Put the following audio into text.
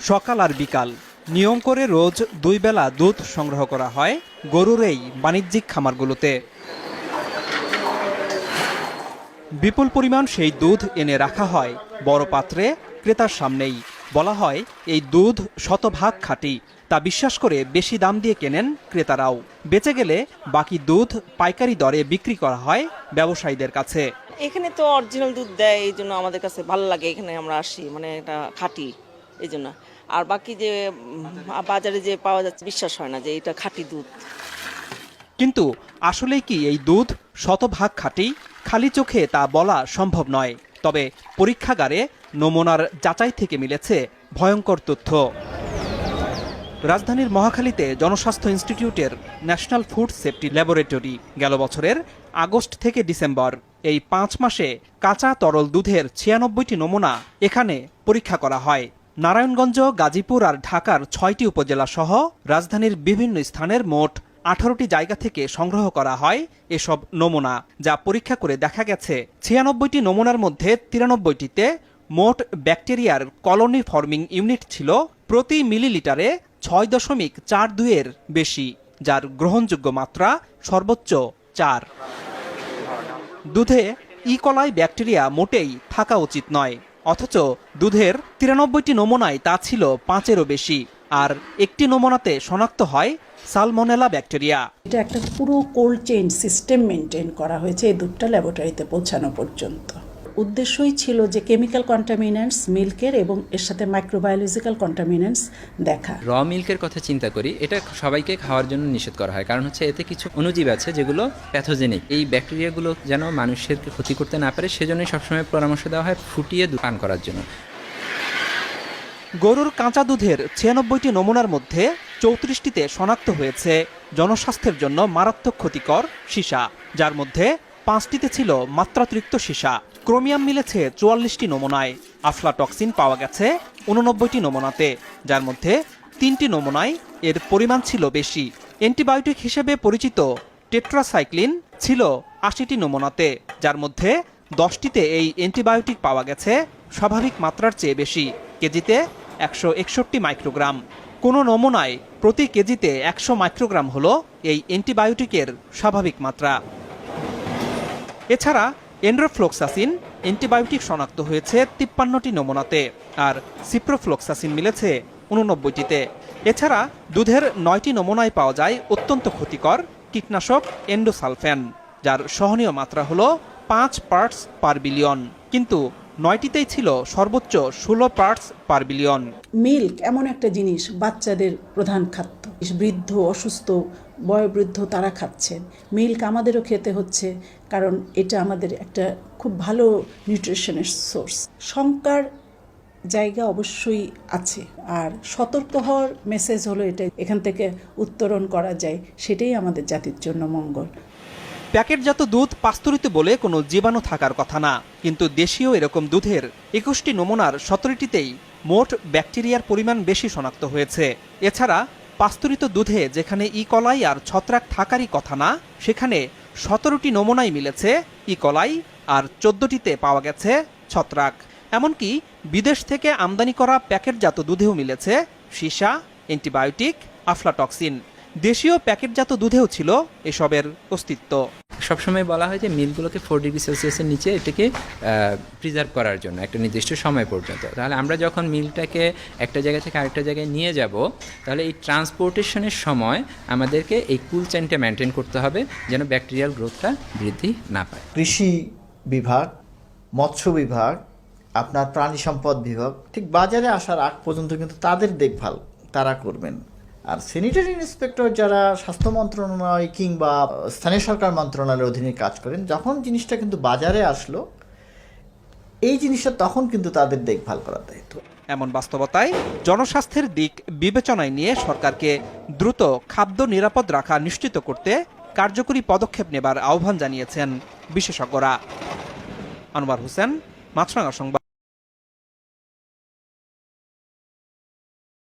সকাল আর বিকাল নিয়ম করে রোজ দুই বেলা দুধ সংগ্রহ করা হয় গরুর এই বাণিজ্যিক খামারগুলোতে। বিপুল পরিমাণ সেই দুধ এনে রাখা হয় বড় পাত্রে ক্রেতার সামনেই। বলা হয় এই দুধ শতভাগ খাঁটি, তা বিশ্বাস করে বেশি দাম দিয়ে কেনেন ক্রেতারাও। বেঁচে গেলে বাকি দুধ পাইকারি দরে বিক্রি করা হয় ব্যবসায়ীদের কাছে। এখানে তো অরিজিনাল দুধ দেয়, এই জন্য আমাদের কাছে ভালো লাগে, এখানে আমরা আসি, মানে এটা খাঁটি এই জন্য। আর বাকি যে বাজারে যে পাওয়া যাচ্ছে বিশ্বাস হয় না যে এটা খাঁটি দুধ। কিন্তু আসলেই কি এই দুধ শতভাগ খাঁটি? খালি চোখে তা বলা সম্ভব নয়। তবে পরীক্ষাগারে নমুনার যাচাই থেকে মিলেছে ভয়ঙ্কর তথ্য। রাজধানীর মহাখালীতে জনস্বাস্থ্য ইনস্টিটিউটের ন্যাশনাল ফুড সেফটি ল্যাবরেটরি গেল বছরের আগস্ট থেকে ডিসেম্বর এই 5 মাসে কাঁচা তরল দুধের 96টি নমুনা এখানে পরীক্ষা করা হয়। নারায়ণগঞ্জ, গাজীপুর আর ঢাকার 6টি উপজেলা সহ রাজধানীর বিভিন্ন স্থানের মোট 18টি জায়গা থেকে সংগ্রহ করা হয় এসব নমুনা। যা পরীক্ষা করে দেখা গেছে 96টি নমুনার মধ্যে 93টিতে মোট ব্যাকটেরিয়ার কলোনি ফর্মিং ইউনিট ছিল প্রতি মিলিলিটারে 6.42-এর বেশি, যার গ্রহণযোগ্য মাত্রা সর্বোচ্চ 4। দুধে ইকোলাই ব্যাকটেরিয়া মোটেই থাকা উচিত নয়, অথচ দুধের 93টি নমুনায় তা ছিল 5-এরও বেশি। আর একটি নমুনাতে শনাক্ত হয় সালমোনেলা ব্যাকটেরিয়া। এটা একটা পুরো কোল্ড চেইন সিস্টেম মেনটেন করা হয়েছে এই দুধটা ল্যাবরেটরিতে পৌঁছানো পর্যন্ত। উদ্দেশ্যই ছিল যে কেমিক্যাল কন্টামিনেন্টস মিল্কের এবং এর সাথে মাইক্রোবায়োলজিক্যাল কন্টামিনেন্টস দেখা। র মিল্কের কথা চিন্তা করি, এটা সবাইকে খাওয়ার জন্য নিষেধ করা হয়, কারণ হচ্ছে এতে কিছু অণুজীব আছে যেগুলো প্যাথোজেনিক। এই ব্যাকটেরিয়াগুলো যেন মানুষের ক্ষতি করতে না পারে, সেজন্যই সবসময় পরামর্শ দেওয়া হয় ফুটিয়ে পান করার জন্য। গরুর কাঁচা দুধের 96টি নমুনার মধ্যে 34টিতে শনাক্ত হয়েছে জনস্বাস্থ্যের জন্য মারাত্মক ক্ষতিকর সীসা, যার মধ্যে 5টিতে ছিল মাত্রাতিরিক্ত সীসা। ক্রোমিয়াম মিলেছে 44টি নমুনায়। আফলাটক্সিন পাওয়া গেছে 89টি নমুনাতে, যার মধ্যে 3টি নমুনায় এর পরিমাণ ছিল বেশি। অ্যান্টিবায়োটিক হিসেবে পরিচিত টেট্রাসাইক্লিন ছিল 80টি নমুনাতে, যার মধ্যে 10টিতে এই অ্যান্টিবায়োটিক পাওয়া গেছে স্বাভাবিক মাত্রার চেয়ে বেশি, কেজিতে 161 মাইক্রোগ্রাম। কোনো নমুনায় প্রতি কেজিতে 100 মাইক্রোগ্রাম হলো এই অ্যান্টিবায়োটিকের স্বাভাবিক মাত্রা। এছাড়া এন্ড্রোফ্লোক্সাসিন অ্যান্টিবায়োটিক শনাক্ত হয়েছে 53টি নমুনাতে, আর সিপ্রোফ্লোক্সাসিন মিলেছে 89টিতে। এছাড়া দুধের 9টি নমুনায় পাওয়া যায় অত্যন্ত ক্ষতিকর কীটনাশক এন্ডোসালফ্যান, যার সহনীয় মাত্রা হলো 5 পার্টস পার বিলিয়ন, কিন্তু 9টিতেই ছিল সর্বোচ্চ 16 পার্টস পার বিলিয়ন। মিল্ক এমন একটা জিনিস বাচ্চাদের প্রধান খাদ্য, বৃদ্ধ, অসুস্থ, বয়োবৃদ্ধ তারা খাচ্ছেন। মিল্ক আমাদেরও খেতে হচ্ছে, কারণ এটা আমাদের একটা খুব ভালো নিউট্রিশনের সোর্স। শঙ্কার জায়গা অবশ্যই আছে, আর সতর্ক হওয়ার মেসেজ হলো এটা, এখান থেকে উত্তরণ করা যায়, সেটাই আমাদের জাতির জন্য মঙ্গল। প্যাকেটজাত দুধ পাস্তুরিত বলে কোনো জীবাণু থাকার কথা না, কিন্তু দেশীয় এরকম দুধের 21টি নমুনার 17টিতেই মোট ব্যাকটেরিয়ার পরিমাণ বেশি শনাক্ত হয়েছে। এছাড়া পাস্তুরিত দুধে যেখানে ইকোলাই আর ছত্রাক থাকারই কথা না, সেখানে 17টি নমুনায় মিলেছে ইকোলাই, আর 14টিতে পাওয়া গেছে ছত্রাক। এমনকি বিদেশ থেকে আমদানি করা প্যাকেটজাত দুধেও মিলেছে সীসা, অ্যান্টিবায়োটিক, আফলাটক্সিন। দেশীয় প্যাকেটজাত দুধেও ছিল এসবের অস্তিত্ব। সবসময় বলা হয় যে মিলগুলোকে 4 ডিগ্রি সেলসিয়াসের নিচে এটাকে প্রিজার্ভ করার জন্য একটা নির্দিষ্ট সময় পর্যন্ত। তাহলে আমরা যখন মিলটাকে একটা জায়গা থেকে আরেকটা জায়গায় নিয়ে যাব, তাহলে এই ট্রান্সপোর্টেশনের সময় আমাদেরকে এই কুল চেইনটা মেনটেন করতে হবে যেন ব্যাকটেরিয়াল গ্রোথটা বৃদ্ধি না পায়। কৃষি বিভাগ, মৎস্য বিভাগ, আপনার প্রাণী সম্পদ বিভাগ ঠিক বাজারে আসার আগ পর্যন্ত কিন্তু তাদের দেখভাল তারা করবেন। আর স্যানিটারি ইন্সপেক্টর যারা স্বাস্থ্য মন্ত্রণালয় কিংবা স্থানীয় সরকার মন্ত্রণালয়ের অধীনে কাজ করেন, যখন জিনিসটা কিন্তু বাজারে আসলো, এই জিনিসটা তখন কিন্তু তাদের দেখভাল করার দায়িত্ব। এমন বাস্তবতায় জনস্বাস্থ্যের দিক বিবেচনায় নিয়ে সরকারকে দ্রুত খাদ্য নিরাপদ রাখা নিশ্চিত করতে কার্যকরী পদক্ষেপ নেবার আহ্বান জানিয়েছেন বিশেষজ্ঞরা। আনোয়ার হোসেন, মাছরাঙা সংবাদ।